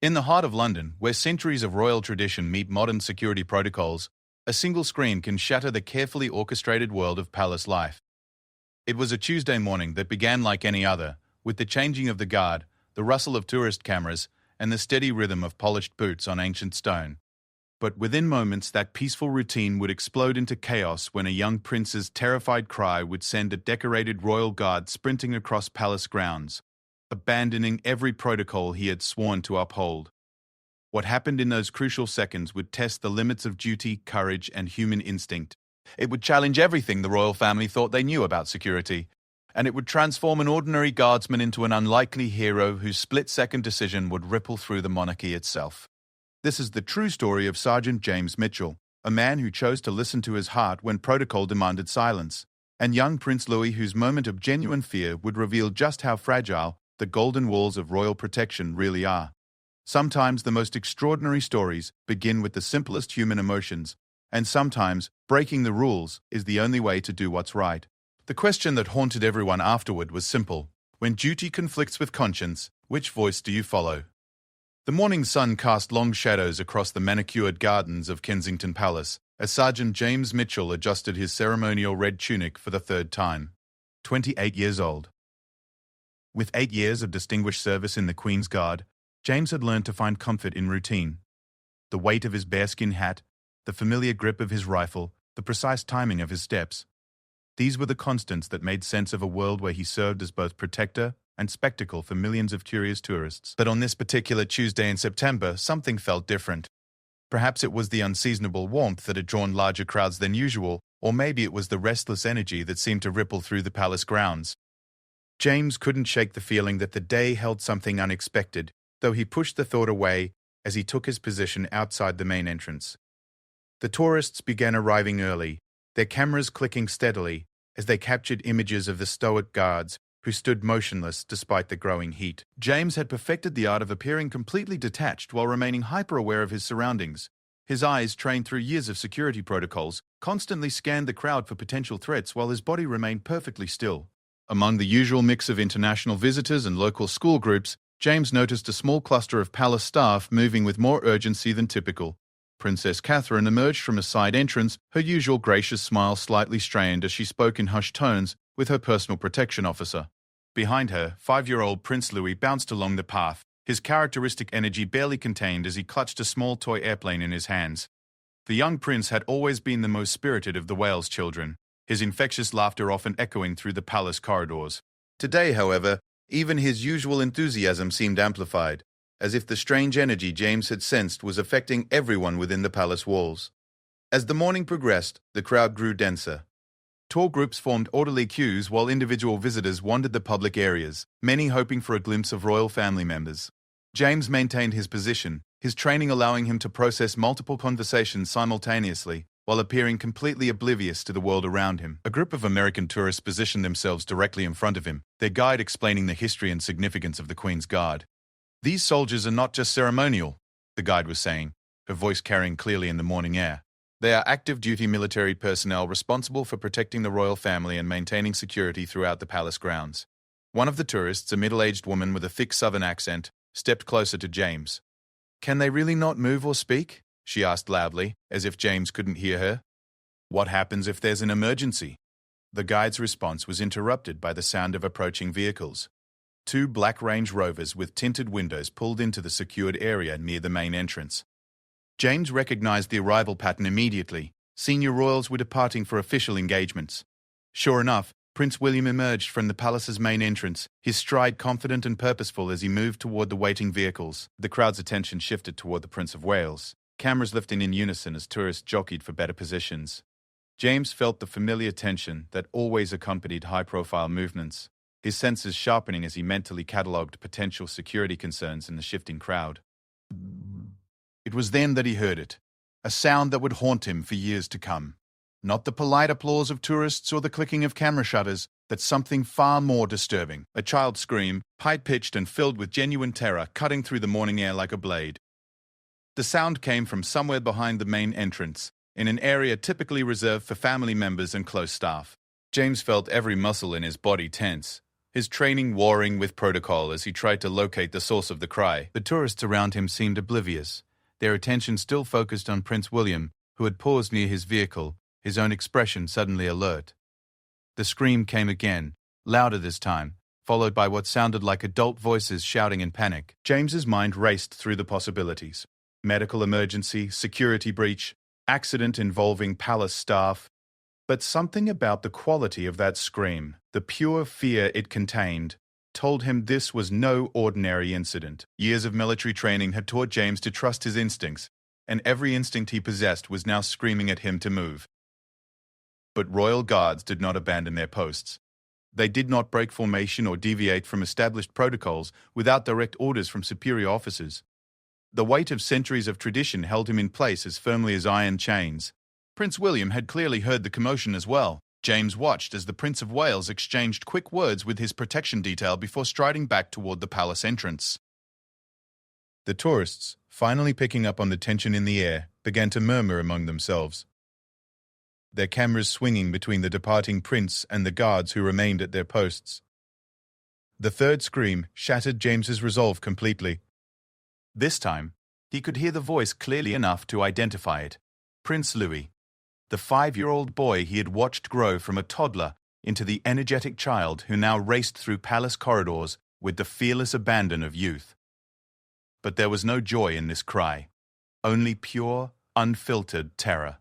In the heart of London, where centuries of royal tradition meet modern security protocols, a single screen can shatter the carefully orchestrated world of palace life. It was a Tuesday morning that began like any other, with the changing of the guard, the rustle of tourist cameras, and the steady rhythm of polished boots on ancient stone. But within moments, that peaceful routine would explode into chaos when a young prince's terrified cry would send a decorated royal guard sprinting across palace grounds, abandoning every protocol he had sworn to uphold. What happened in those crucial seconds would test the limits of duty, courage, and human instinct. It would challenge everything the royal family thought they knew about security, and it would transform an ordinary guardsman into an unlikely hero whose split-second decision would ripple through the monarchy itself. This is the true story of Sergeant James Mitchell, a man who chose to listen to his heart when protocol demanded silence, and young Prince Louis, whose moment of genuine fear would reveal just how fragile the golden walls of royal protection really are. Sometimes the most extraordinary stories begin with the simplest human emotions, and sometimes breaking the rules is the only way to do what's right. The question that haunted everyone afterward was simple. When duty conflicts with conscience, which voice do you follow? The morning sun cast long shadows across the manicured gardens of Kensington Palace as Sergeant James Mitchell adjusted his ceremonial red tunic for the third time. 28 years old. With 8 years of distinguished service in the Queen's Guard, James had learned to find comfort in routine. The weight of his bearskin hat, the familiar grip of his rifle, the precise timing of his steps. These were the constants that made sense of a world where he served as both protector and spectacle for millions of curious tourists. But on this particular Tuesday in September, something felt different. Perhaps it was the unseasonable warmth that had drawn larger crowds than usual, or maybe it was the restless energy that seemed to ripple through the palace grounds. James couldn't shake the feeling that the day held something unexpected, though he pushed the thought away as he took his position outside the main entrance. The tourists began arriving early, their cameras clicking steadily as they captured images of the stoic guards who stood motionless despite the growing heat. James had perfected the art of appearing completely detached while remaining hyper-aware of his surroundings. His eyes, trained through years of security protocols, constantly scanned the crowd for potential threats while his body remained perfectly still. Among the usual mix of international visitors and local school groups, James noticed a small cluster of palace staff moving with more urgency than typical. Princess Catherine emerged from a side entrance, her usual gracious smile slightly strained as she spoke in hushed tones with her personal protection officer. Behind her, 5-year-old Prince Louis bounced along the path, his characteristic energy barely contained as he clutched a small toy airplane in his hands. The young prince had always been the most spirited of the Wales children, his infectious laughter often echoing through the palace corridors. Today, however, even his usual enthusiasm seemed amplified, as if the strange energy James had sensed was affecting everyone within the palace walls. As the morning progressed, the crowd grew denser. Tall groups formed orderly queues while individual visitors wandered the public areas, many hoping for a glimpse of royal family members. James maintained his position, his training allowing him to process multiple conversations simultaneously, while appearing completely oblivious to the world around him. A group of American tourists positioned themselves directly in front of him, their guide explaining the history and significance of the Queen's Guard. "These soldiers are not just ceremonial," the guide was saying, her voice carrying clearly in the morning air. "They are active-duty military personnel responsible for protecting the royal family and maintaining security throughout the palace grounds." One of the tourists, a middle-aged woman with a thick southern accent, stepped closer to James. "Can they really not move or speak?" she asked loudly, as if James couldn't hear her. "What happens if there's an emergency?" The guide's response was interrupted by the sound of approaching vehicles. 2 black Range Rovers with tinted windows pulled into the secured area near the main entrance. James recognized the arrival pattern immediately. Senior royals were departing for official engagements. Sure enough, Prince William emerged from the palace's main entrance, his stride confident and purposeful as he moved toward the waiting vehicles. The crowd's attention shifted toward the Prince of Wales, cameras lifting in unison as tourists jockeyed for better positions. James felt the familiar tension that always accompanied high-profile movements, his senses sharpening as he mentally catalogued potential security concerns in the shifting crowd. It was then that he heard it, a sound that would haunt him for years to come. Not the polite applause of tourists or the clicking of camera shutters, but something far more disturbing. A child's scream, high-pitched and filled with genuine terror, cutting through the morning air like a blade. The sound came from somewhere behind the main entrance, in an area typically reserved for family members and close staff. James felt every muscle in his body tense, his training warring with protocol as he tried to locate the source of the cry. The tourists around him seemed oblivious, their attention still focused on Prince William, who had paused near his vehicle, his own expression suddenly alert. The scream came again, louder this time, followed by what sounded like adult voices shouting in panic. James's mind raced through the possibilities. Medical emergency, security breach, accident involving palace staff. But something about the quality of that scream, the pure fear it contained, told him this was no ordinary incident. Years of military training had taught James to trust his instincts, and every instinct he possessed was now screaming at him to move. But royal guards did not abandon their posts. They did not break formation or deviate from established protocols without direct orders from superior officers. The weight of centuries of tradition held him in place as firmly as iron chains. Prince William had clearly heard the commotion as well. James watched as the Prince of Wales exchanged quick words with his protection detail before striding back toward the palace entrance. The tourists, finally picking up on the tension in the air, began to murmur among themselves, their cameras swinging between the departing prince and the guards who remained at their posts. The third scream shattered James's resolve completely. This time, he could hear the voice clearly enough to identify it. Prince Louis, the 5-year-old boy he had watched grow from a toddler into the energetic child who now raced through palace corridors with the fearless abandon of youth. But there was no joy in this cry, only pure, unfiltered terror.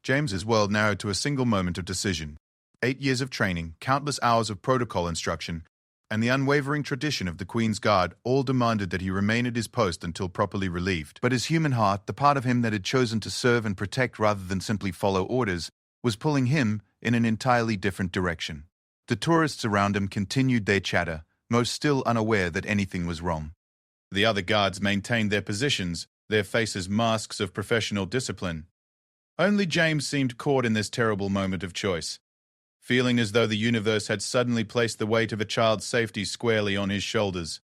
James's world narrowed to a single moment of decision. 8 years of training, countless hours of protocol instruction, and the unwavering tradition of the Queen's Guard all demanded that he remain at his post until properly relieved. But his human heart, the part of him that had chosen to serve and protect rather than simply follow orders, was pulling him in an entirely different direction. The tourists around him continued their chatter, most still unaware that anything was wrong. The other guards maintained their positions, their faces masks of professional discipline. Only James seemed caught in this terrible moment of choice, feeling as though the universe had suddenly placed the weight of a child's safety squarely on his shoulders.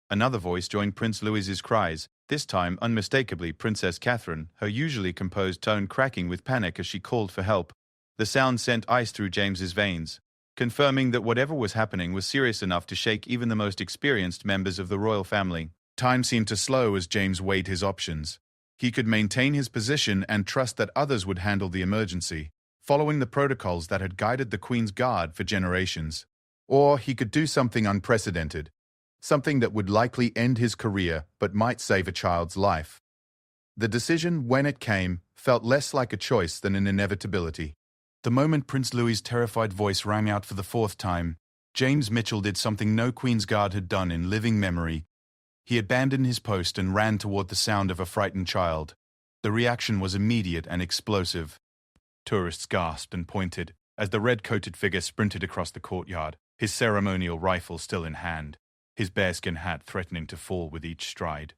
Another voice joined Prince Louis's cries, this time unmistakably Princess Catherine, her usually composed tone cracking with panic as she called for help. The sound sent ice through James's veins, confirming that whatever was happening was serious enough to shake even the most experienced members of the royal family. Time seemed to slow as James weighed his options. He could maintain his position and trust that others would handle the emergency, following the protocols that had guided the Queen's Guard for generations. Or he could do something unprecedented, something that would likely end his career but might save a child's life. The decision, when it came, felt less like a choice than an inevitability. The moment Prince Louis's terrified voice rang out for the 4th time, James Mitchell did something no Queen's Guard had done in living memory. He abandoned his post and ran toward the sound of a frightened child. The reaction was immediate and explosive. Tourists gasped and pointed as the red-coated figure sprinted across the courtyard, his ceremonial rifle still in hand, his bearskin hat threatening to fall with each stride.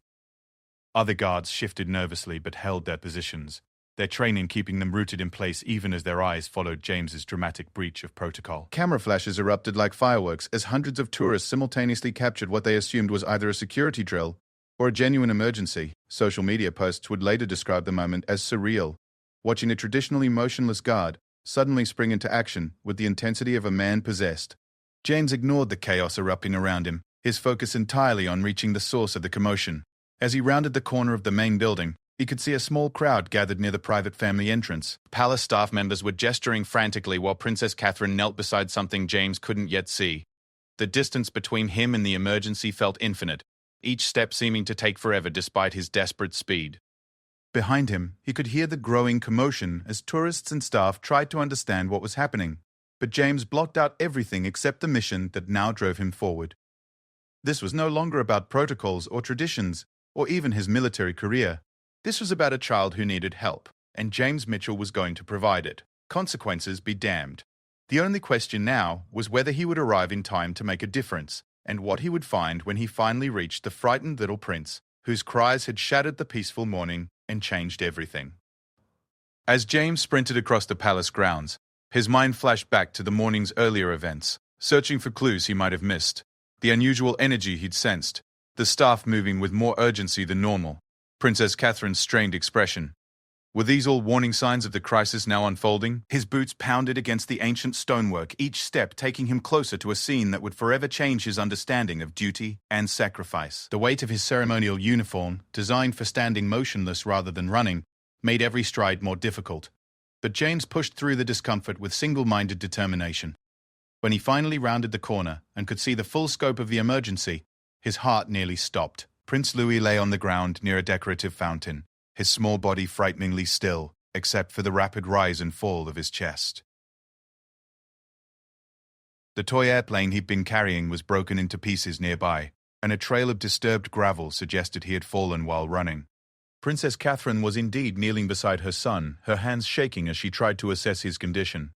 Other guards shifted nervously but held their positions, their training keeping them rooted in place even as their eyes followed James's dramatic breach of protocol. Camera flashes erupted like fireworks as hundreds of tourists simultaneously captured what they assumed was either a security drill or a genuine emergency. Social media posts would later describe the moment as surreal, watching a traditionally motionless guard suddenly spring into action with the intensity of a man possessed. James ignored the chaos erupting around him, his focus entirely on reaching the source of the commotion. As he rounded the corner of the main building, he could see a small crowd gathered near the private family entrance. Palace staff members were gesturing frantically while Princess Catherine knelt beside something James couldn't yet see. The distance between him and the emergency felt infinite, each step seeming to take forever despite his desperate speed. Behind him, he could hear the growing commotion as tourists and staff tried to understand what was happening, but James blocked out everything except the mission that now drove him forward. This was no longer about protocols or traditions, or even his military career. This was about a child who needed help, and James Mitchell was going to provide it. Consequences be damned. The only question now was whether he would arrive in time to make a difference, and what he would find when he finally reached the frightened little prince, whose cries had shattered the peaceful morning and changed everything. As James sprinted across the palace grounds, his mind flashed back to the morning's earlier events, searching for clues he might have missed, the unusual energy he'd sensed, the staff moving with more urgency than normal, Princess Catherine's strained expression. Were these all warning signs of the crisis now unfolding? His boots pounded against the ancient stonework, each step taking him closer to a scene that would forever change his understanding of duty and sacrifice. The weight of his ceremonial uniform, designed for standing motionless rather than running, made every stride more difficult. But James pushed through the discomfort with single-minded determination. When he finally rounded the corner and could see the full scope of the emergency, his heart nearly stopped. Prince Louis lay on the ground near a decorative fountain, his small body frighteningly still, except for the rapid rise and fall of his chest. The toy airplane he'd been carrying was broken into pieces nearby, and a trail of disturbed gravel suggested he had fallen while running. Princess Catherine was indeed kneeling beside her son, her hands shaking as she tried to assess his condition.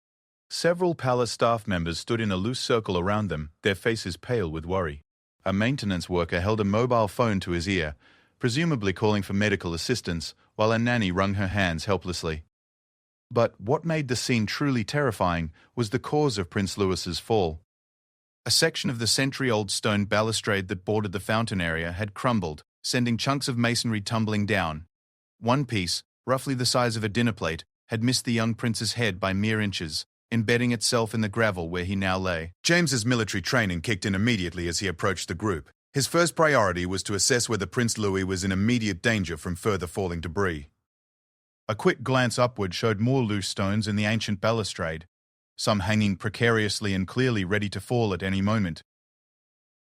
Several palace staff members stood in a loose circle around them, their faces pale with worry. A maintenance worker held a mobile phone to his ear, presumably calling for medical assistance, while a nanny wrung her hands helplessly. But what made the scene truly terrifying was the cause of Prince Louis's fall. A section of the century-old stone balustrade that bordered the fountain area had crumbled, sending chunks of masonry tumbling down. One piece, roughly the size of a dinner plate, had missed the young prince's head by mere inches, embedding itself in the gravel where he now lay. James's military training kicked in immediately as he approached the group. His first priority was to assess whether Prince Louis was in immediate danger from further falling debris. A quick glance upward showed more loose stones in the ancient balustrade, some hanging precariously and clearly ready to fall at any moment.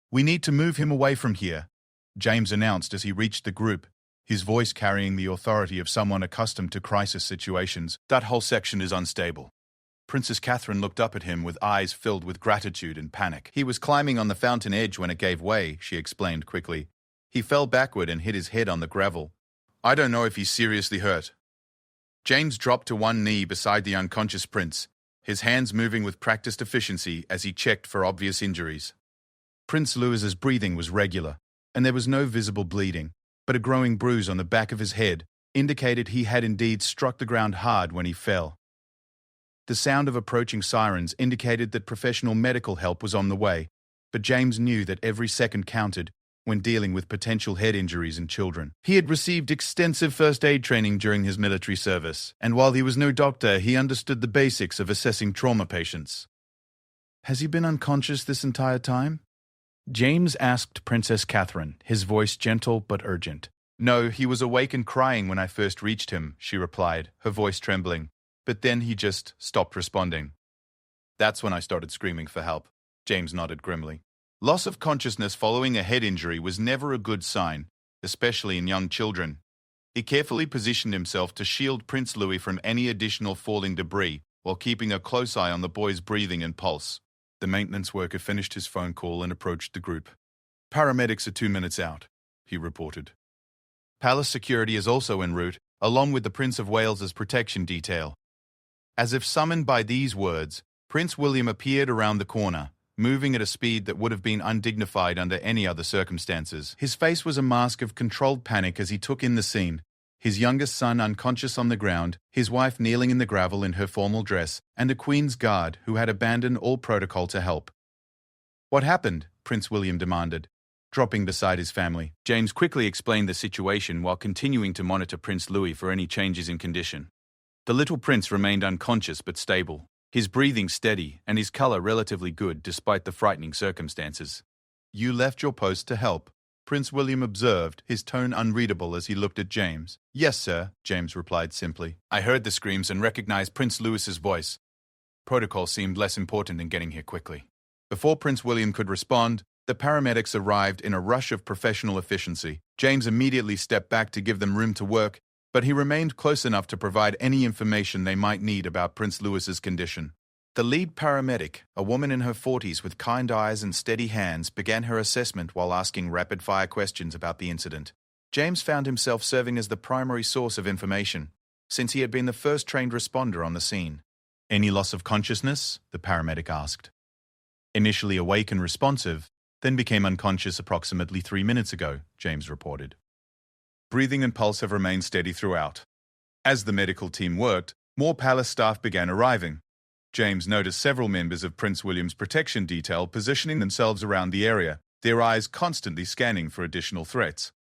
"We need to move him away from here," James announced as he reached the group, his voice carrying the authority of someone accustomed to crisis situations. "That whole section is unstable." Princess Catherine looked up at him with eyes filled with gratitude and panic. "He was climbing on the fountain edge when it gave way," she explained quickly. "He fell backward and hit his head on the gravel. I don't know if he's seriously hurt." James dropped to one knee beside the unconscious prince, his hands moving with practiced efficiency as he checked for obvious injuries. Prince Louis's breathing was regular, and there was no visible bleeding, but a growing bruise on the back of his head indicated he had indeed struck the ground hard when he fell. The sound of approaching sirens indicated that professional medical help was on the way, but James knew that every second counted when dealing with potential head injuries in children. He had received extensive first aid training during his military service, and while he was no doctor, he understood the basics of assessing trauma patients. "Has he been unconscious this entire time?" James asked Princess Catherine, his voice gentle but urgent. "No, he was awake and crying when I first reached him," she replied, her voice trembling. "But then he just stopped responding. That's when I started screaming for help." James nodded grimly. Loss of consciousness following a head injury was never a good sign, especially in young children. He carefully positioned himself to shield Prince Louis from any additional falling debris, while keeping a close eye on the boy's breathing and pulse. The maintenance worker finished his phone call and approached the group. "Paramedics are 2 minutes out," he reported. "Palace security is also en route, along with the Prince of Wales's protection detail." As if summoned by these words, Prince William appeared around the corner, moving at a speed that would have been undignified under any other circumstances. His face was a mask of controlled panic as he took in the scene, his youngest son unconscious on the ground, his wife kneeling in the gravel in her formal dress, and a Queen's Guard who had abandoned all protocol to help. "What happened?" Prince William demanded, dropping beside his family. James quickly explained the situation while continuing to monitor Prince Louis for any changes in condition. The little prince remained unconscious but stable, his breathing steady and his color relatively good despite the frightening circumstances. "You left your post to help," Prince William observed, his tone unreadable as he looked at James. "Yes, sir," James replied simply. "I heard the screams and recognized Prince Louis's voice. Protocol seemed less important than getting here quickly." Before Prince William could respond, the paramedics arrived in a rush of professional efficiency. James immediately stepped back to give them room to work, but he remained close enough to provide any information they might need about Prince Louis's condition. The lead paramedic, a woman in her 40s with kind eyes and steady hands, began her assessment while asking rapid-fire questions about the incident. James found himself serving as the primary source of information, since he had been the first trained responder on the scene. "Any loss of consciousness?" the paramedic asked. "Initially awake and responsive, then became unconscious approximately 3 minutes ago," James reported. "Breathing and pulse have remained steady throughout." As the medical team worked, more palace staff began arriving. James noticed several members of Prince William's protection detail positioning themselves around the area, their eyes constantly scanning for additional threats.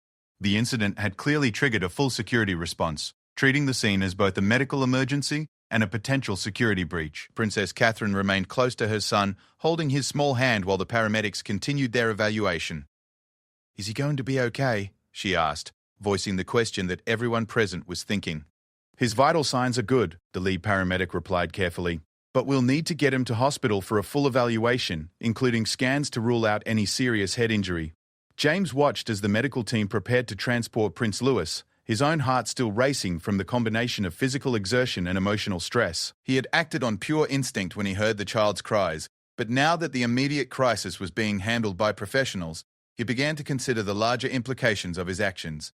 The incident had clearly triggered a full security response, treating the scene as both a medical emergency and a potential security breach. Princess Catherine remained close to her son, holding his small hand while the paramedics continued their evaluation. "Is he going to be okay?" she asked, voicing the question that everyone present was thinking. "His vital signs are good," the lead paramedic replied carefully, "but we'll need to get him to hospital for a full evaluation, including scans to rule out any serious head injury." James watched as the medical team prepared to transport Prince Louis, his own heart still racing from the combination of physical exertion and emotional stress. He had acted on pure instinct when he heard the child's cries, but now that the immediate crisis was being handled by professionals, he began to consider the larger implications of his actions.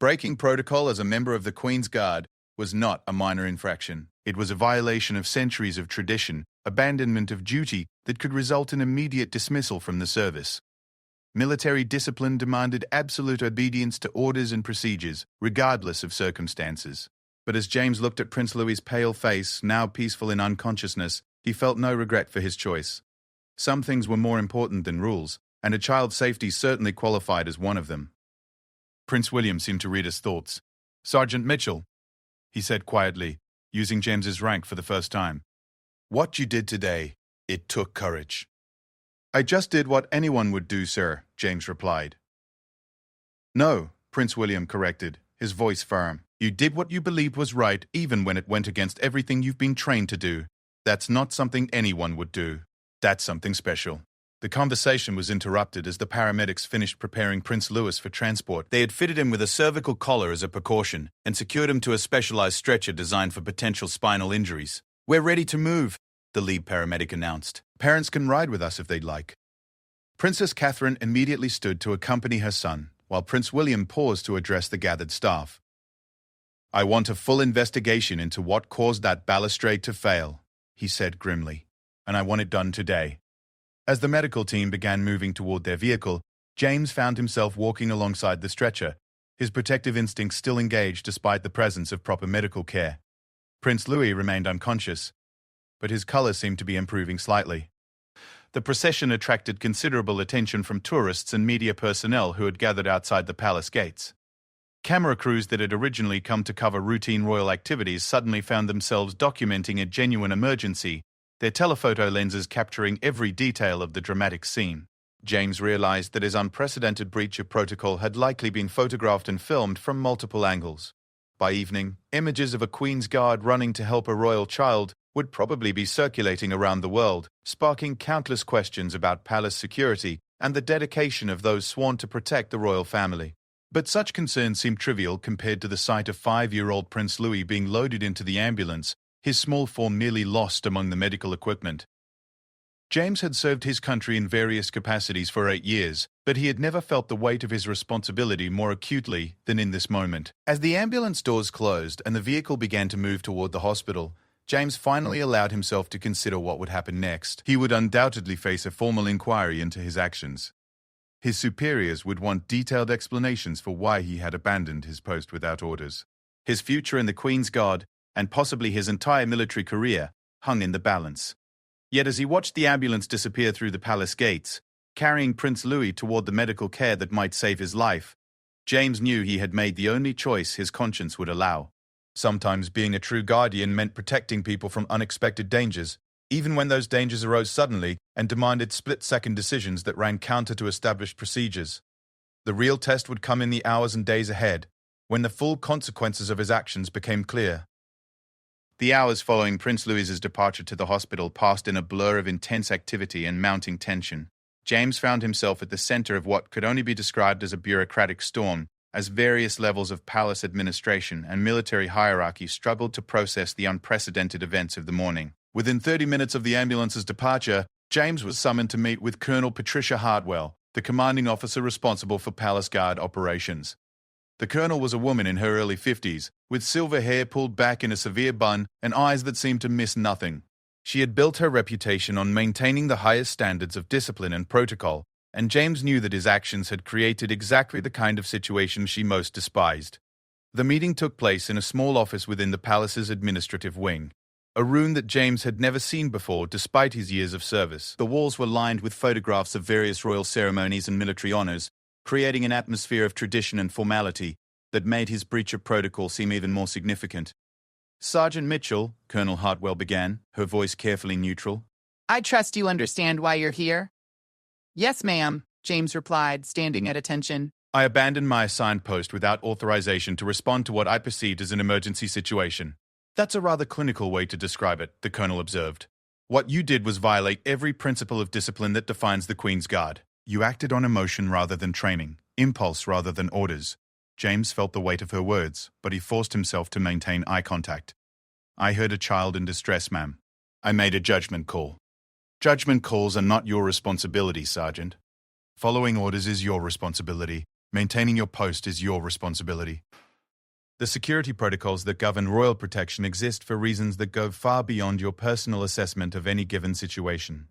Breaking protocol as a member of the Queen's Guard was not a minor infraction. It was a violation of centuries of tradition, abandonment of duty that could result in immediate dismissal from the service. Military discipline demanded absolute obedience to orders and procedures, regardless of circumstances. But as James looked at Prince Louis's pale face, now peaceful in unconsciousness, he felt no regret for his choice. Some things were more important than rules, and a child's safety certainly qualified as one of them. Prince William seemed to read his thoughts. "Sergeant Mitchell," he said quietly, using James's rank for the first time. "What you did today, it took courage." "I just did what anyone would do, sir," James replied. "No," Prince William corrected, his voice firm. "You did what you believed was right even when it went against everything you've been trained to do. That's not something anyone would do. That's something special." The conversation was interrupted as the paramedics finished preparing Prince Louis for transport. They had fitted him with a cervical collar as a precaution and secured him to a specialized stretcher designed for potential spinal injuries. "We're ready to move," the lead paramedic announced. "Parents can ride with us if they'd like." Princess Catherine immediately stood to accompany her son, while Prince William paused to address the gathered staff. "I want a full investigation into what caused that balustrade to fail," he said grimly, "and I want it done today." As the medical team began moving toward their vehicle, James found himself walking alongside the stretcher, his protective instincts still engaged despite the presence of proper medical care. Prince Louis remained unconscious, but his color seemed to be improving slightly. The procession attracted considerable attention from tourists and media personnel who had gathered outside the palace gates. Camera crews that had originally come to cover routine royal activities suddenly found themselves documenting a genuine emergency, their telephoto lenses capturing every detail of the dramatic scene. James realized that his unprecedented breach of protocol had likely been photographed and filmed from multiple angles. By evening, images of a Queen's Guard running to help a royal child would probably be circulating around the world, sparking countless questions about palace security and the dedication of those sworn to protect the royal family. But such concerns seemed trivial compared to the sight of 5-year-old Prince Louis being loaded into the ambulance, his small form nearly lost among the medical equipment. James had served his country in various capacities for 8 years, but he had never felt the weight of his responsibility more acutely than in this moment. As the ambulance doors closed and the vehicle began to move toward the hospital, James finally allowed himself to consider what would happen next. He would undoubtedly face a formal inquiry into his actions. His superiors would want detailed explanations for why he had abandoned his post without orders. His future in the Queen's Guard, and possibly his entire military career, hung in the balance. Yet as he watched the ambulance disappear through the palace gates, carrying Prince Louis toward the medical care that might save his life, James knew he had made the only choice his conscience would allow. Sometimes being a true guardian meant protecting people from unexpected dangers, even when those dangers arose suddenly and demanded split-second decisions that ran counter to established procedures. The real test would come in the hours and days ahead, when the full consequences of his actions became clear. The hours following Prince Louis's departure to the hospital passed in a blur of intense activity and mounting tension. James found himself at the center of what could only be described as a bureaucratic storm, as various levels of palace administration and military hierarchy struggled to process the unprecedented events of the morning. Within 30 minutes of the ambulance's departure, James was summoned to meet with Colonel Patricia Hartwell, the commanding officer responsible for Palace Guard operations. The colonel was a woman in her early 50s, with silver hair pulled back in a severe bun and eyes that seemed to miss nothing. She had built her reputation on maintaining the highest standards of discipline and protocol, and James knew that his actions had created exactly the kind of situation she most despised. The meeting took place in a small office within the palace's administrative wing, a room that James had never seen before despite his years of service. The walls were lined with photographs of various royal ceremonies and military honors, creating an atmosphere of tradition and formality, that made his breach of protocol seem even more significant. "Sergeant Mitchell," Colonel Hartwell began, her voice carefully neutral. "I trust you understand why you're here." "Yes, ma'am," James replied, standing at attention. "I abandoned my assigned post without authorization to respond to what I perceived as an emergency situation." "That's a rather clinical way to describe it," the colonel observed. "What you did was violate every principle of discipline that defines the Queen's Guard. You acted on emotion rather than training, impulse rather than orders." James felt the weight of her words, but he forced himself to maintain eye contact. "I heard a child in distress, ma'am. I made a judgment call." "Judgment calls are not your responsibility, Sergeant. Following orders is your responsibility. Maintaining your post is your responsibility. The security protocols that govern royal protection exist for reasons that go far beyond your personal assessment of any given situation."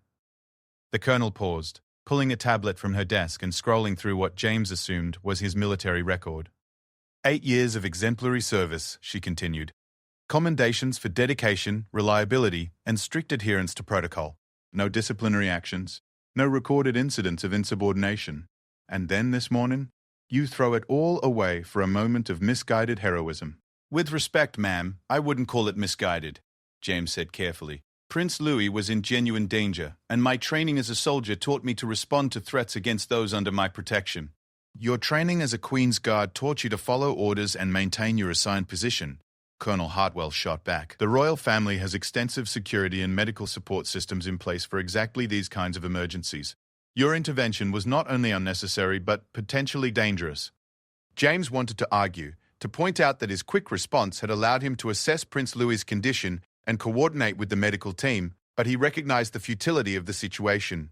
The colonel paused, pulling a tablet from her desk and scrolling through what James assumed was his military record. 8 years of exemplary service," she continued. "Commendations for dedication, reliability, and strict adherence to protocol. No disciplinary actions, no recorded incidents of insubordination. And then this morning, you throw it all away for a moment of misguided heroism." "With respect, ma'am, I wouldn't call it misguided," James said carefully. "Prince Louis was in genuine danger, and my training as a soldier taught me to respond to threats against those under my protection." "Your training as a Queen's Guard taught you to follow orders and maintain your assigned position," Colonel Hartwell shot back. "The royal family has extensive security and medical support systems in place for exactly these kinds of emergencies. Your intervention was not only unnecessary but potentially dangerous." James wanted to argue, to point out that his quick response had allowed him to assess Prince Louis's condition and coordinate with the medical team, but he recognized the futility of the situation.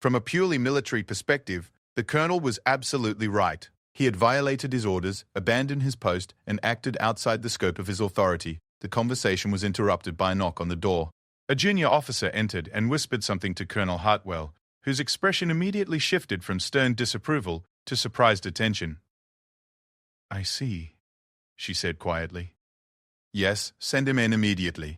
From a purely military perspective, the colonel was absolutely right. He had violated his orders, abandoned his post, and acted outside the scope of his authority. The conversation was interrupted by a knock on the door. A junior officer entered and whispered something to Colonel Hartwell, whose expression immediately shifted from stern disapproval to surprised attention. "I see," she said quietly. "Yes, send him in immediately."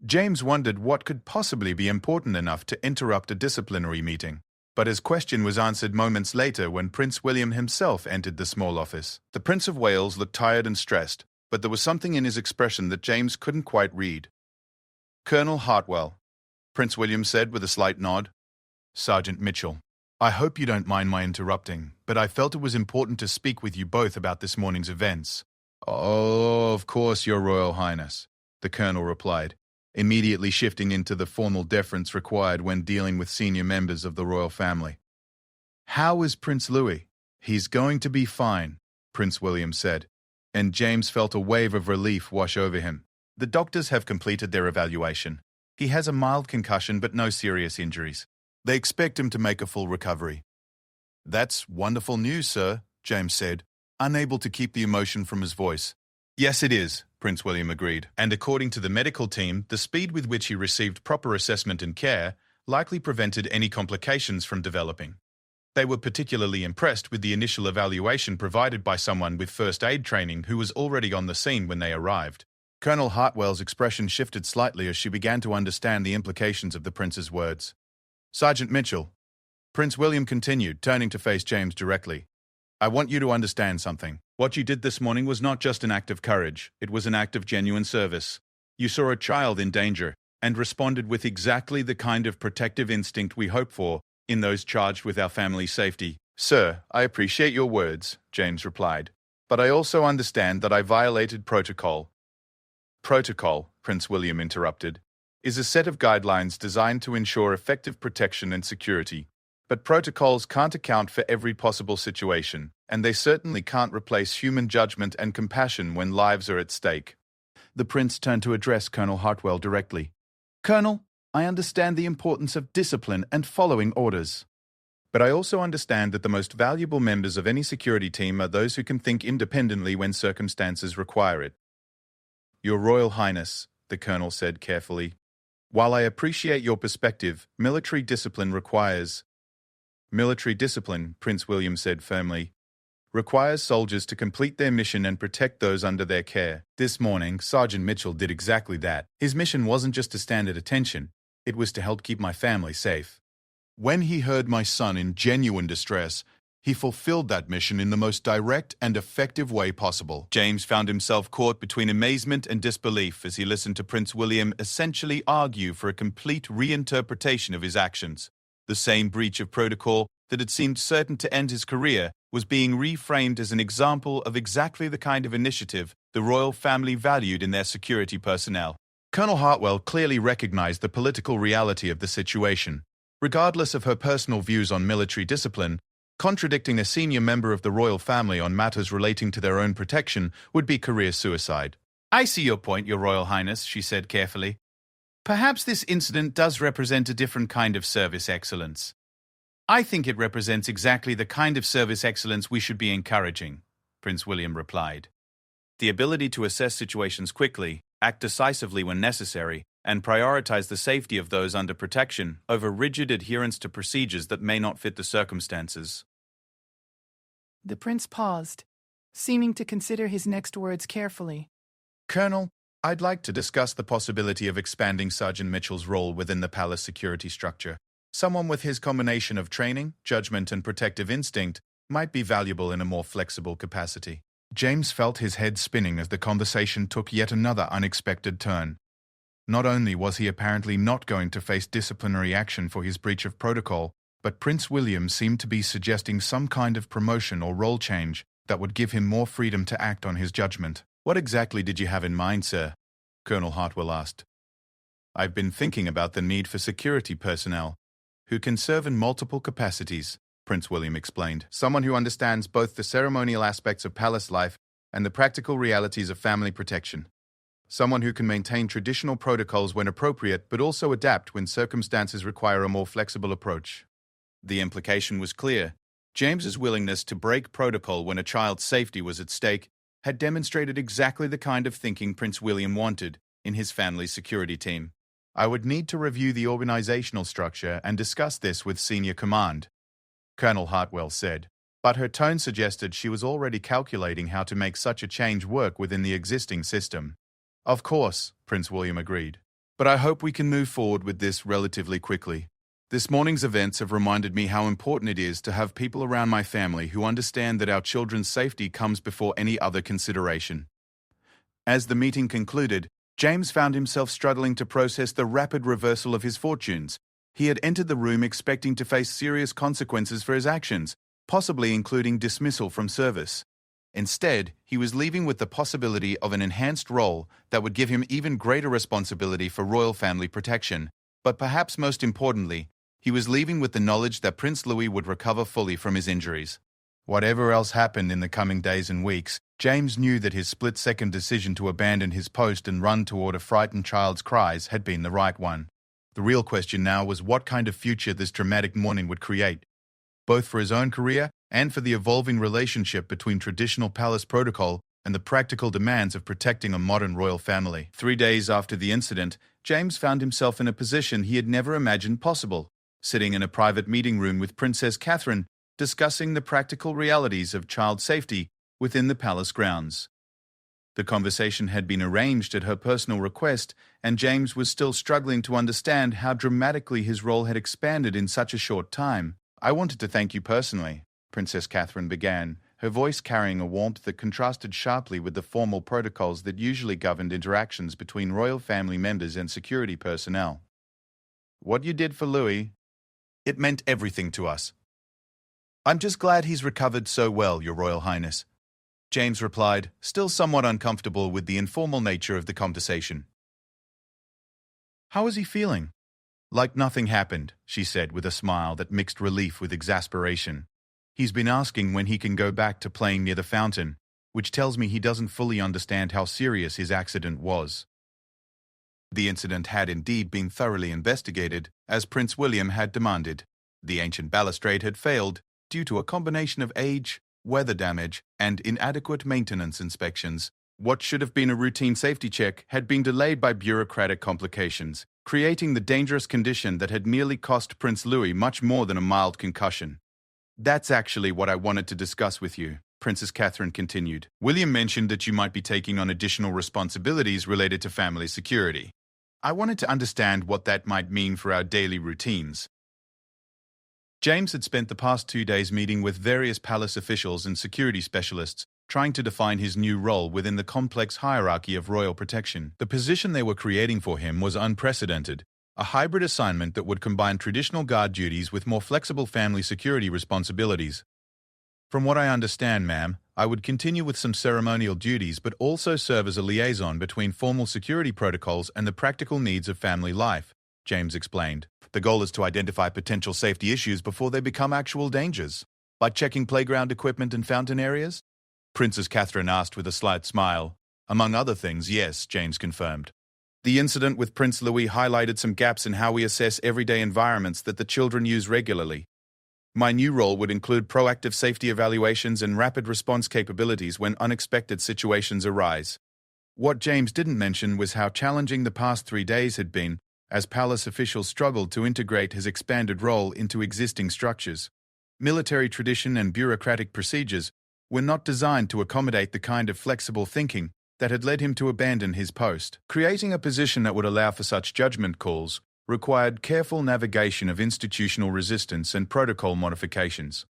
James wondered what could possibly be important enough to interrupt a disciplinary meeting, but his question was answered moments later when Prince William himself entered the small office. The Prince of Wales looked tired and stressed, but there was something in his expression that James couldn't quite read. "Colonel Hartwell," Prince William said with a slight nod. "Sergeant Mitchell, I hope you don't mind my interrupting, but I felt it was important to speak with you both about this morning's events." "Oh, of course, Your Royal Highness," the colonel replied, immediately shifting into the formal deference required when dealing with senior members of the royal family. "How is Prince Louis?" "He's going to be fine," Prince William said, and James felt a wave of relief wash over him. "The doctors have completed their evaluation. He has a mild concussion but no serious injuries. They expect him to make a full recovery." "That's wonderful news, sir," James said, unable to keep the emotion from his voice. "Yes, it is," Prince William agreed, and according to the medical team, the speed with which he received proper assessment and care likely prevented any complications from developing. They were particularly impressed with the initial evaluation provided by someone with first aid training who was already on the scene when they arrived. Colonel Hartwell's expression shifted slightly as she began to understand the implications of the prince's words. "Sergeant Mitchell," Prince William continued, turning to face James directly, "I want you to understand something. What you did this morning was not just an act of courage, it was an act of genuine service. You saw a child in danger and responded with exactly the kind of protective instinct we hope for in those charged with our family's safety." "Sir, I appreciate your words," James replied, "but I also understand that I violated protocol." "Protocol," Prince William interrupted, "is a set of guidelines designed to ensure effective protection and security. But protocols can't account for every possible situation, and they certainly can't replace human judgment and compassion when lives are at stake." The prince turned to address Colonel Hartwell directly. "Colonel, I understand the importance of discipline and following orders. But I also understand that the most valuable members of any security team are those who can think independently when circumstances require it." "Your Royal Highness," the colonel said carefully, "while I appreciate your perspective, military discipline, Prince William said firmly, requires soldiers to complete their mission and protect those under their care. This morning, Sergeant Mitchell did exactly that. His mission wasn't just to stand at attention, it was to help keep my family safe. When he heard my son in genuine distress, He fulfilled that mission in the most direct and effective way possible. James found himself caught between amazement and disbelief as he listened to Prince William essentially argue for a complete reinterpretation of his actions. The same breach of protocol that had seemed certain to end his career was being reframed as an example of exactly the kind of initiative the royal family valued in their security personnel. Colonel Hartwell clearly recognized the political reality of the situation. Regardless of her personal views on military discipline, contradicting a senior member of the royal family on matters relating to their own protection would be career suicide. "I see your point, Your Royal Highness," she said carefully. "Perhaps this incident does represent a different kind of service excellence. I think it represents exactly the kind of service excellence we should be encouraging," Prince William replied. "The ability to assess situations quickly, act decisively when necessary, and prioritize the safety of those under protection over rigid adherence to procedures that may not fit the circumstances." The prince paused, seeming to consider his next words carefully. "Colonel, I'd like to discuss the possibility of expanding Sergeant Mitchell's role within the palace security structure. Someone with his combination of training, judgment, and protective instinct might be valuable in a more flexible capacity." James felt his head spinning as the conversation took yet another unexpected turn. Not only was he apparently not going to face disciplinary action for his breach of protocol, but Prince William seemed to be suggesting some kind of promotion or role change that would give him more freedom to act on his judgment. "What exactly did you have in mind, sir?" Colonel Hartwell asked. "I've been thinking about the need for security personnel who can serve in multiple capacities," Prince William explained. "Someone who understands both the ceremonial aspects of palace life and the practical realities of family protection. Someone who can maintain traditional protocols when appropriate, but also adapt when circumstances require a more flexible approach." The implication was clear. James's willingness to break protocol when a child's safety was at stake had demonstrated exactly the kind of thinking Prince William wanted in his family's security team. "I would need to review the organizational structure and discuss this with senior command," Colonel Hartwell said, but her tone suggested she was already calculating how to make such a change work within the existing system. "Of course," Prince William agreed, "but I hope we can move forward with this relatively quickly. This morning's events have reminded me how important it is to have people around my family who understand that our children's safety comes before any other consideration." As the meeting concluded, James found himself struggling to process the rapid reversal of his fortunes. He had entered the room expecting to face serious consequences for his actions, possibly including dismissal from service. Instead, he was leaving with the possibility of an enhanced role that would give him even greater responsibility for royal family protection. But perhaps most importantly, he was leaving with the knowledge that Prince Louis would recover fully from his injuries. Whatever else happened in the coming days and weeks, James knew that his split-second decision to abandon his post and run toward a frightened child's cries had been the right one. The real question now was what kind of future this dramatic morning would create, both for his own career and for the evolving relationship between traditional palace protocol and the practical demands of protecting a modern royal family. 3 days after the incident, James found himself in a position he had never imagined possible, sitting in a private meeting room with Princess Catherine, discussing the practical realities of child safety within the palace grounds. The conversation had been arranged at her personal request, and James was still struggling to understand how dramatically his role had expanded in such a short time. "I wanted to thank you personally," Princess Catherine began, her voice carrying a warmth that contrasted sharply with the formal protocols that usually governed interactions between royal family members and security personnel. "What you did for Louis, it meant everything to us. I'm just glad he's recovered so well, Your Royal Highness," James replied, still somewhat uncomfortable with the informal nature of the conversation. "How is he feeling?" "Like nothing happened," she said with a smile that mixed relief with exasperation. "He's been asking when he can go back to playing near the fountain, which tells me he doesn't fully understand how serious his accident was." The incident had indeed been thoroughly investigated, as Prince William had demanded. The ancient balustrade had failed due to a combination of age, weather damage, and inadequate maintenance inspections. What should have been a routine safety check had been delayed by bureaucratic complications, creating the dangerous condition that had nearly cost Prince Louis much more than a mild concussion. "That's actually what I wanted to discuss with you," Princess Catherine continued. "William mentioned that you might be taking on additional responsibilities related to family security. I wanted to understand what that might mean for our daily routines." James had spent the past 2 days meeting with various palace officials and security specialists, trying to define his new role within the complex hierarchy of royal protection. The position they were creating for him was unprecedented, a hybrid assignment that would combine traditional guard duties with more flexible family security responsibilities. From what I understand, ma'am, I would continue with some ceremonial duties but also serve as a liaison between formal security protocols and the practical needs of family life, James explained. The goal is to identify potential safety issues before they become actual dangers, like checking playground equipment and fountain areas? Princess Catherine asked with a slight smile. Among other things, yes, James confirmed. The incident with Prince Louis highlighted some gaps in how we assess everyday environments that the children use regularly. My new role would include proactive safety evaluations and rapid response capabilities when unexpected situations arise. What James didn't mention was how challenging the past 3 days had been, as palace officials struggled to integrate his expanded role into existing structures. Military tradition and bureaucratic procedures were not designed to accommodate the kind of flexible thinking that had led him to abandon his post. Creating a position that would allow for such judgment calls required careful navigation of institutional resistance and protocol modifications.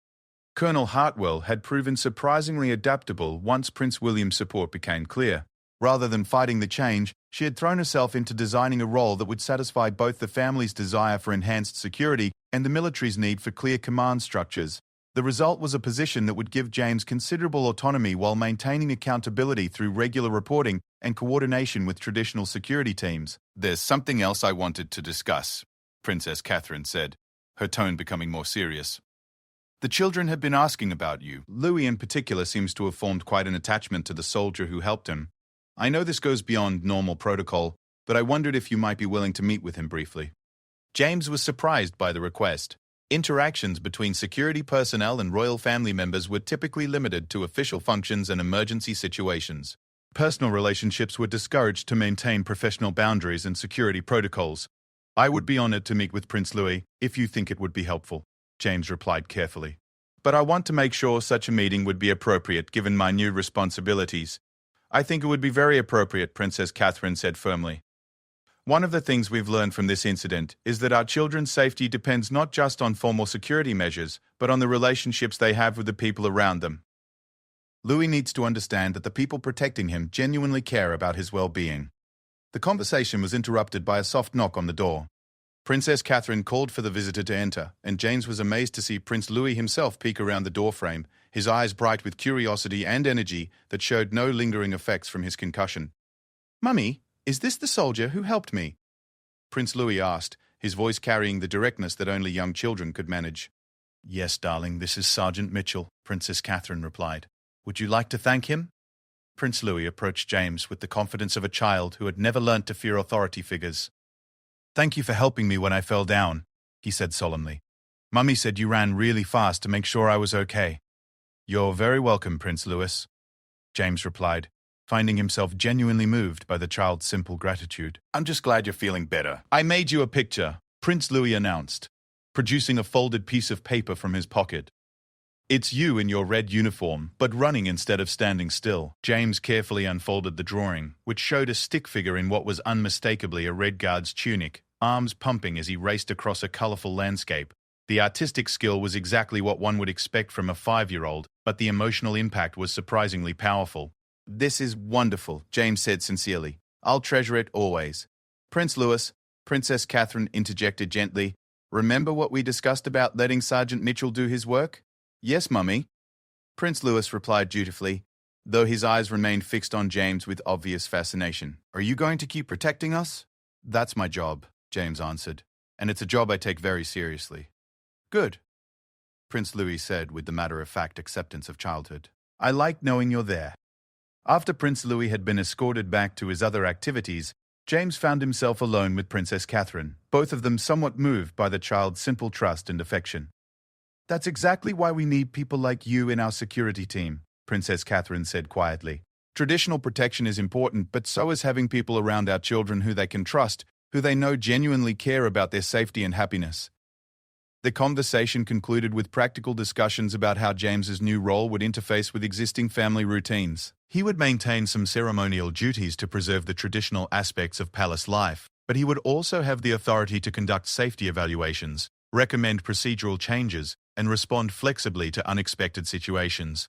Colonel Hartwell had proven surprisingly adaptable once Prince William's support became clear. Rather than fighting the change, she had thrown herself into designing a role that would satisfy both the family's desire for enhanced security and the military's need for clear command structures. The result was a position that would give James considerable autonomy while maintaining accountability through regular reporting and coordination with traditional security teams. "There's something else I wanted to discuss," Princess Catherine said, her tone becoming more serious. "The children have been asking about you. Louis in particular seems to have formed quite an attachment to the soldier who helped him. I know this goes beyond normal protocol, but I wondered if you might be willing to meet with him briefly." James was surprised by the request. Interactions between security personnel and royal family members were typically limited to official functions and emergency situations. Personal relationships were discouraged to maintain professional boundaries and security protocols. "I would be honored to meet with Prince Louis if you think it would be helpful," James replied carefully. "But I want to make sure such a meeting would be appropriate given my new responsibilities." "I think it would be very appropriate," Princess Catherine said firmly. "One of the things we've learned from this incident is that our children's safety depends not just on formal security measures, but on the relationships they have with the people around them. Louis needs to understand that the people protecting him genuinely care about his well-being." The conversation was interrupted by a soft knock on the door. Princess Catherine called for the visitor to enter, and James was amazed to see Prince Louis himself peek around the doorframe, his eyes bright with curiosity and energy that showed no lingering effects from his concussion. "Mummy, is this the soldier who helped me?" Prince Louis asked, his voice carrying the directness that only young children could manage. "Yes, darling, this is Sergeant Mitchell," Princess Catherine replied. "Would you like to thank him?" Prince Louis approached James with the confidence of a child who had never learnt to fear authority figures. "Thank you for helping me when I fell down," he said solemnly. "Mummy said you ran really fast to make sure I was okay." "You're very welcome, Prince Louis," James replied, finding himself genuinely moved by the child's simple gratitude. "I'm just glad you're feeling better. I made you a picture," Prince Louis announced, producing a folded piece of paper from his pocket. "It's you in your red uniform, but running instead of standing still." James carefully unfolded the drawing, which showed a stick figure in what was unmistakably a Red Guard's tunic, arms pumping as he raced across a colorful landscape. The artistic skill was exactly what one would expect from a 5-year-old, but the emotional impact was surprisingly powerful. "This is wonderful," James said sincerely. "I'll treasure it always." "Prince Louis," Princess Catherine interjected gently, "remember what we discussed about letting Sergeant Mitchell do his work?" "Yes, Mummy," Prince Louis replied dutifully, though his eyes remained fixed on James with obvious fascination. "Are you going to keep protecting us?" "That's my job," James answered, "and it's a job I take very seriously." "Good," Prince Louis said with the matter-of-fact acceptance of childhood. "I like knowing you're there." After Prince Louis had been escorted back to his other activities, James found himself alone with Princess Catherine, both of them somewhat moved by the child's simple trust and affection. "That's exactly why we need people like you in our security team," Princess Catherine said quietly. "Traditional protection is important, but so is having people around our children who they can trust, who they know genuinely care about their safety and happiness." The conversation concluded with practical discussions about how James's new role would interface with existing family routines. He would maintain some ceremonial duties to preserve the traditional aspects of palace life, but he would also have the authority to conduct safety evaluations, recommend procedural changes, and respond flexibly to unexpected situations.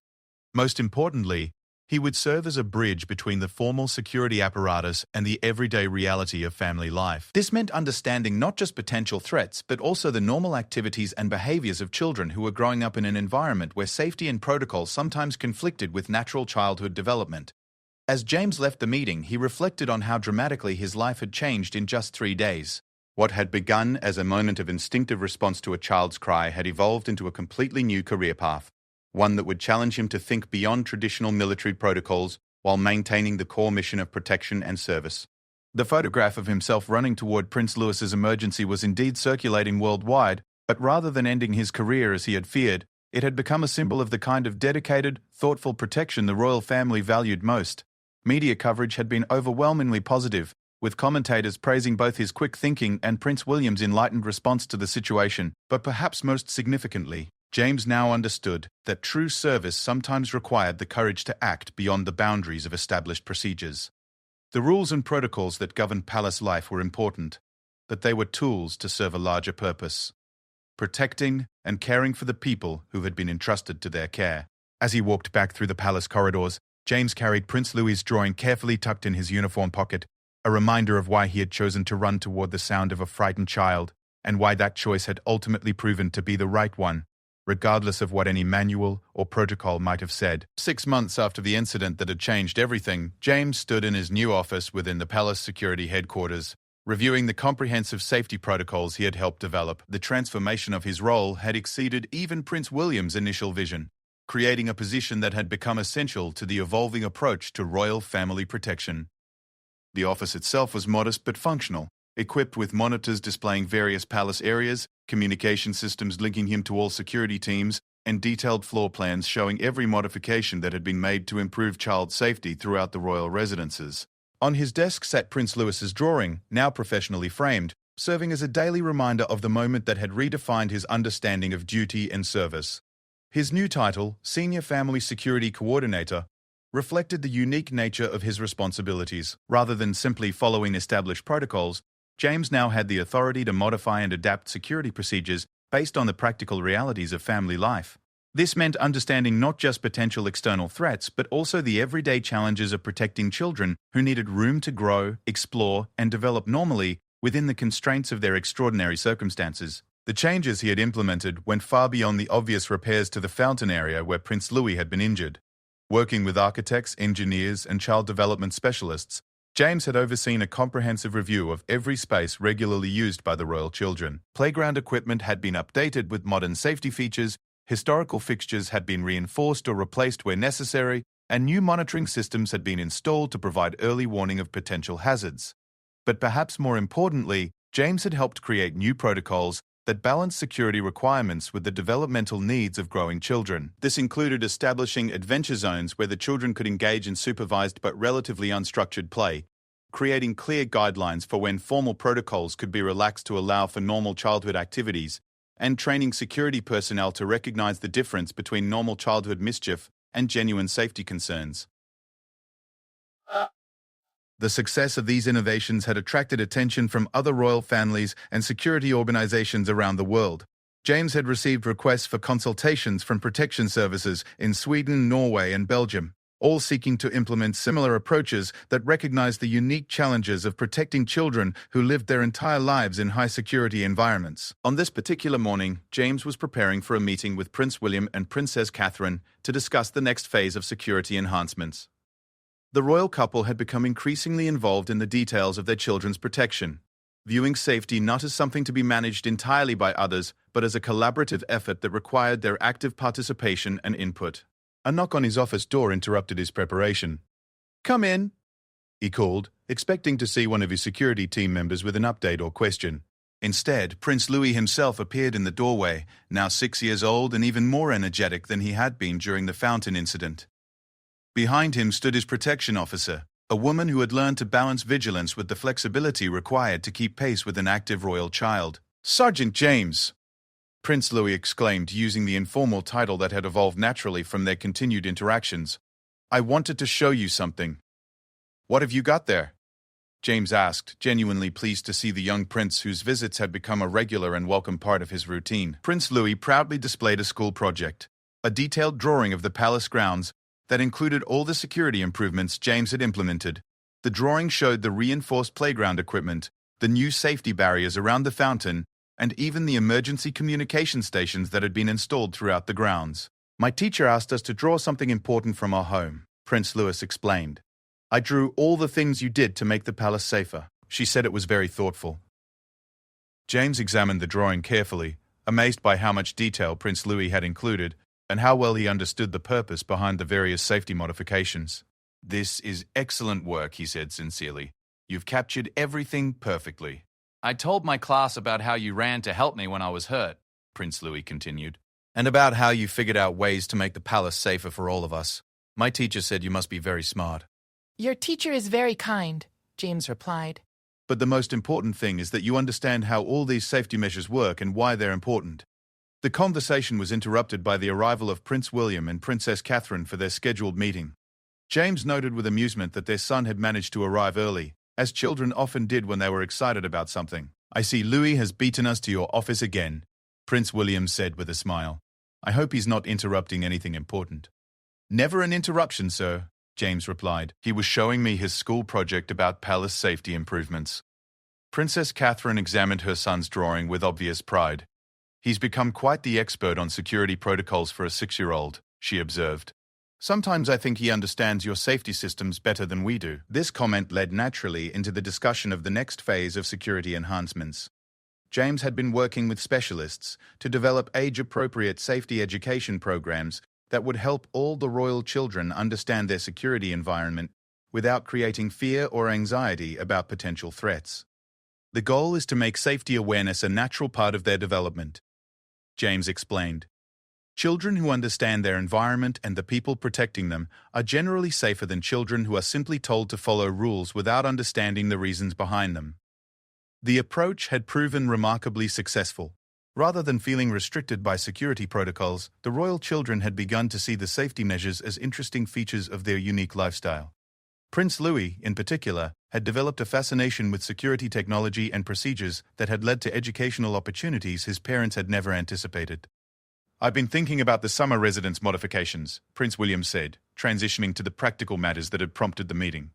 Most importantly, he would serve as a bridge between the formal security apparatus and the everyday reality of family life. This meant understanding not just potential threats, but also the normal activities and behaviors of children who were growing up in an environment where safety and protocol sometimes conflicted with natural childhood development. As James left the meeting, he reflected on how dramatically his life had changed in just 3 days. What had begun as a moment of instinctive response to a child's cry had evolved into a completely new career path, one that would challenge him to think beyond traditional military protocols while maintaining the core mission of protection and service. The photograph of himself running toward Prince Louis's emergency was indeed circulating worldwide, but rather than ending his career as he had feared, it had become a symbol of the kind of dedicated, thoughtful protection the royal family valued most. Media coverage had been overwhelmingly positive, with commentators praising both his quick thinking and Prince William's enlightened response to the situation, but perhaps most significantly, James now understood that true service sometimes required the courage to act beyond the boundaries of established procedures. The rules and protocols that governed palace life were important, but they were tools to serve a larger purpose: protecting and caring for the people who had been entrusted to their care. As he walked back through the palace corridors, James carried Prince Louis's drawing carefully tucked in his uniform pocket, a reminder of why he had chosen to run toward the sound of a frightened child, and why that choice had ultimately proven to be the right one, regardless of what any manual or protocol might have said. 6 months after the incident that had changed everything, James stood in his new office within the palace security headquarters, reviewing the comprehensive safety protocols he had helped develop. The transformation of his role had exceeded even Prince William's initial vision, creating a position that had become essential to the evolving approach to royal family protection. The office itself was modest but functional, equipped with monitors displaying various palace areas, communication systems linking him to all security teams, and detailed floor plans showing every modification that had been made to improve child safety throughout the royal residences. On his desk sat Prince Louis's drawing, now professionally framed, serving as a daily reminder of the moment that had redefined his understanding of duty and service. His new title, Senior Family Security Coordinator, reflected the unique nature of his responsibilities. Rather than simply following established protocols, James now had the authority to modify and adapt security procedures based on the practical realities of family life. This meant understanding not just potential external threats, but also the everyday challenges of protecting children who needed room to grow, explore, and develop normally within the constraints of their extraordinary circumstances. The changes he had implemented went far beyond the obvious repairs to the fountain area where Prince Louis had been injured. Working with architects, engineers, and child development specialists, James had overseen a comprehensive review of every space regularly used by the royal children. Playground equipment had been updated with modern safety features, historical fixtures had been reinforced or replaced where necessary, and new monitoring systems had been installed to provide early warning of potential hazards. But perhaps more importantly, James had helped create new protocols that balanced security requirements with the developmental needs of growing children. This included establishing adventure zones where the children could engage in supervised but relatively unstructured play, creating clear guidelines for when formal protocols could be relaxed to allow for normal childhood activities, and training security personnel to recognize the difference between normal childhood mischief and genuine safety concerns. The success of these innovations had attracted attention from other royal families and security organizations around the world. James had received requests for consultations from protection services in Sweden, Norway, and Belgium, all seeking to implement similar approaches that recognized the unique challenges of protecting children who lived their entire lives in high-security environments. On this particular morning, James was preparing for a meeting with Prince William and Princess Catherine to discuss the next phase of security enhancements. The royal couple had become increasingly involved in the details of their children's protection, viewing safety not as something to be managed entirely by others, but as a collaborative effort that required their active participation and input. A knock on his office door interrupted his preparation. "Come in," he called, expecting to see one of his security team members with an update or question. Instead, Prince Louis himself appeared in the doorway, now 6 years old and even more energetic than he had been during the fountain incident. Behind him stood his protection officer, a woman who had learned to balance vigilance with the flexibility required to keep pace with an active royal child. "Sergeant James!" Prince Louis exclaimed, using the informal title that had evolved naturally from their continued interactions. "I wanted to show you something." "What have you got there?" James asked, genuinely pleased to see the young prince whose visits had become a regular and welcome part of his routine. Prince Louis proudly displayed a school project, a detailed drawing of the palace grounds that included all the security improvements James had implemented. The drawing showed the reinforced playground equipment, the new safety barriers around the fountain, and even the emergency communication stations that had been installed throughout the grounds. My teacher asked us to draw something important from our home, Prince Louis explained. I drew all the things you did to make the palace safer. She said it was very thoughtful. James examined the drawing carefully, amazed by how much detail Prince Louis had included and how well he understood the purpose behind the various safety modifications. This is excellent work, he said sincerely. You've captured everything perfectly. I told my class about how you ran to help me when I was hurt, Prince Louis continued, and about how you figured out ways to make the palace safer for all of us. My teacher said you must be very smart. Your teacher is very kind, James replied. But the most important thing is that you understand how all these safety measures work and why they're important. The conversation was interrupted by the arrival of Prince William and Princess Catherine for their scheduled meeting. James noted with amusement that their son had managed to arrive early, as children often did when they were excited about something. I see Louis has beaten us to your office again, Prince William said with a smile. I hope he's not interrupting anything important. Never an interruption, sir, James replied. He was showing me his school project about palace safety improvements. Princess Catherine examined her son's drawing with obvious pride. He's become quite the expert on security protocols for a 6-year-old, she observed. Sometimes I think he understands your safety systems better than we do. This comment led naturally into the discussion of the next phase of security enhancements. James had been working with specialists to develop age-appropriate safety education programs that would help all the royal children understand their security environment without creating fear or anxiety about potential threats. The goal is to make safety awareness a natural part of their development, James explained. Children who understand their environment and the people protecting them are generally safer than children who are simply told to follow rules without understanding the reasons behind them. The approach had proven remarkably successful. Rather than feeling restricted by security protocols, the royal children had begun to see the safety measures as interesting features of their unique lifestyle. Prince Louis, in particular, had developed a fascination with security technology and procedures that had led to educational opportunities his parents had never anticipated. I've been thinking about the summer residence modifications, Prince William said, transitioning to the practical matters that had prompted the meeting.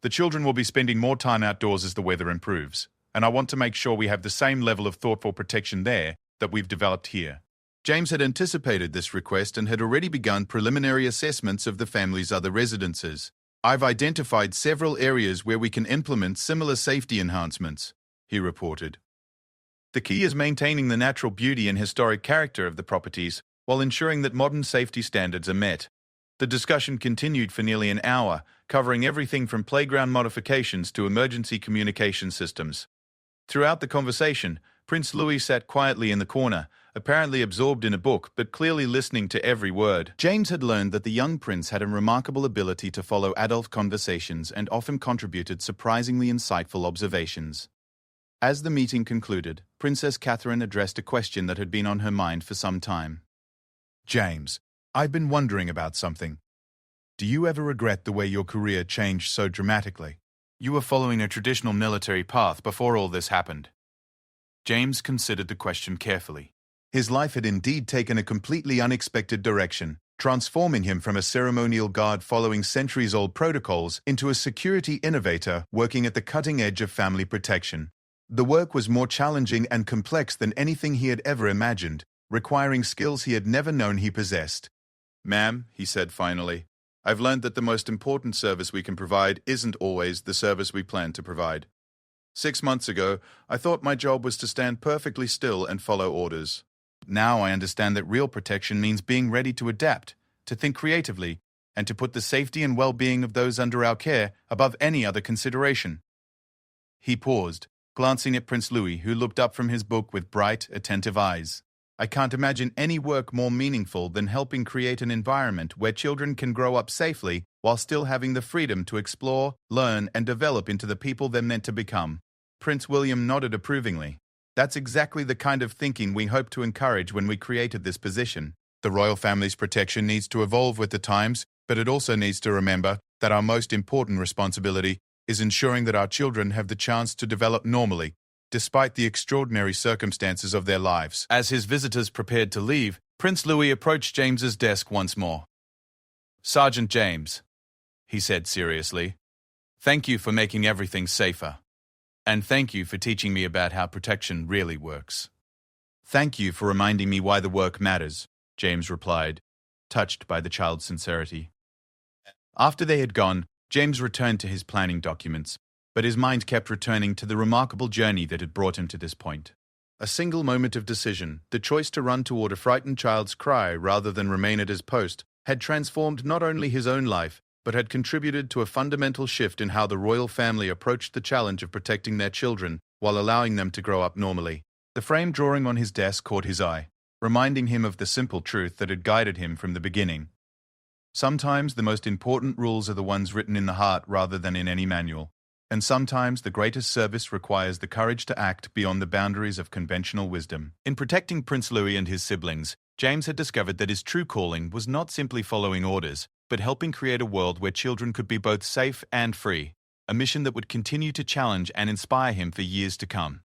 The children will be spending more time outdoors as the weather improves, and I want to make sure we have the same level of thoughtful protection there that we've developed here. James had anticipated this request and had already begun preliminary assessments of the family's other residences. I've identified several areas where we can implement similar safety enhancements, he reported. The key is maintaining the natural beauty and historic character of the properties while ensuring that modern safety standards are met. The discussion continued for nearly an hour, covering everything from playground modifications to emergency communication systems. Throughout the conversation, Prince Louis sat quietly in the corner, apparently absorbed in a book but clearly listening to every word. James had learned that the young prince had a remarkable ability to follow adult conversations and often contributed surprisingly insightful observations. As the meeting concluded, Princess Catherine addressed a question that had been on her mind for some time. James, I've been wondering about something. Do you ever regret the way your career changed so dramatically? You were following a traditional military path before all this happened. James considered the question carefully. His life had indeed taken a completely unexpected direction, transforming him from a ceremonial guard following centuries-old protocols into a security innovator working at the cutting edge of family protection. The work was more challenging and complex than anything he had ever imagined, requiring skills he had never known he possessed. Ma'am, he said finally, I've learned that the most important service we can provide isn't always the service we plan to provide. 6 months ago, I thought my job was to stand perfectly still and follow orders. Now I understand that real protection means being ready to adapt, to think creatively, and to put the safety and well-being of those under our care above any other consideration. He paused, glancing at Prince Louis, who looked up from his book with bright, attentive eyes. I can't imagine any work more meaningful than helping create an environment where children can grow up safely while still having the freedom to explore, learn, and develop into the people they're meant to become. Prince William nodded approvingly. That's exactly the kind of thinking we hoped to encourage when we created this position. The royal family's protection needs to evolve with the times, but it also needs to remember that our most important responsibility is ensuring that our children have the chance to develop normally, despite the extraordinary circumstances of their lives. As his visitors prepared to leave, Prince Louis approached James's desk once more. "Sergeant James," he said seriously, "thank you for making everything safer. And thank you for teaching me about how protection really works." "Thank you for reminding me why the work matters," James replied, touched by the child's sincerity. After they had gone, James returned to his planning documents, but his mind kept returning to the remarkable journey that had brought him to this point. A single moment of decision, the choice to run toward a frightened child's cry rather than remain at his post, had transformed not only his own life, but had contributed to a fundamental shift in how the royal family approached the challenge of protecting their children while allowing them to grow up normally. The frame drawing on his desk caught his eye, reminding him of the simple truth that had guided him from the beginning. Sometimes the most important rules are the ones written in the heart rather than in any manual, and sometimes the greatest service requires the courage to act beyond the boundaries of conventional wisdom. In protecting Prince Louis and his siblings, James had discovered that his true calling was not simply following orders, but helping create a world where children could be both safe and free, a mission that would continue to challenge and inspire him for years to come.